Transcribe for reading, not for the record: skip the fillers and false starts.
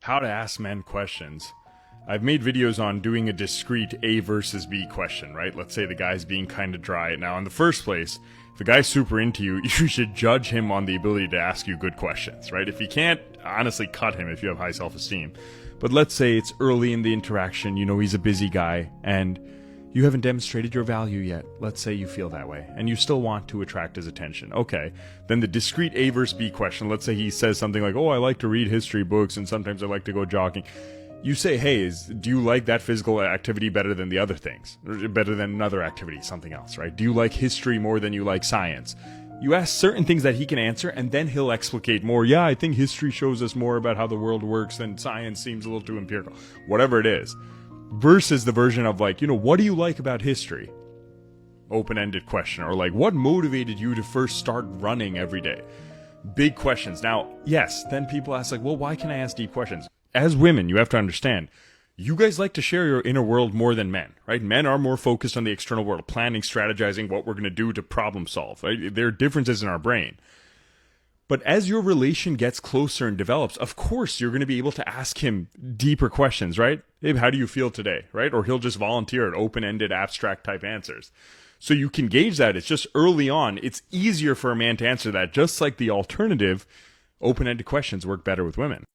How to ask men questions. I've made videos on doing a discrete A versus B question, right? Let's say the guy's being kind of dry. Now, in the first place, if a guy's super into you, you should judge him on the ability to ask you good questions, right? If he can't, honestly cut him if you have high self-esteem. But let's say it's early in the interaction, you know, he's a busy guy, and you haven't demonstrated your value yet. Let's say you feel that way, and you still want to attract his attention. Okay, then the discrete A versus B question, let's say he says something like, oh, I like to read history books, and sometimes I like to go jogging. You say, hey, do you like that physical activity better than the other things? Or better than another activity, something else, right? Do you like history more than you like science? You ask certain things that he can answer, and then he'll explicate more. Yeah, I think history shows us more about how the world works than science seems a little too empirical. Whatever it is. Versus the version of like, you know, what do you like about history? Open-ended question. Or like, what motivated you to first start running every day? Big questions. Now, yes, then people ask like, well, why can I ask deep questions? As women, you have to understand, you guys like to share your inner world more than men, right? Men are more focused on the external world, planning, strategizing what we're going to do to problem solve, right? There are differences in our brain. But as your relation gets closer and develops, of course, you're going to be able to ask him deeper questions, right? Hey, how do you feel today, right? Or he'll just volunteer at open-ended, abstract type answers. So you can gauge that. It's just early on, it's easier for a man to answer that. Just like the alternative, open-ended questions work better with women.